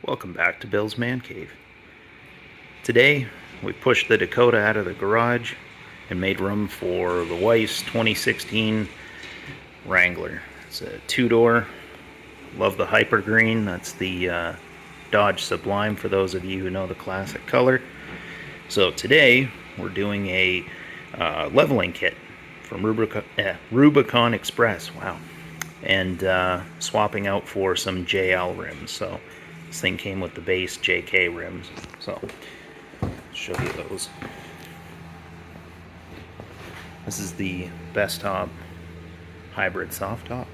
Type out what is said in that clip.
Welcome back to Bill's Man Cave. Today we pushed the Dakota out of the garage and made room for the wife's 2016 Wrangler. It's a two-door. Love the hypergreen. That's the Dodge Sublime for those of you who know the classic color. So today we're doing a leveling kit from Rubicon Express. Wow. And swapping out for some JL rims. So this thing came with the base JK rims. So I'll show you those. This is the Bestop hybrid soft top.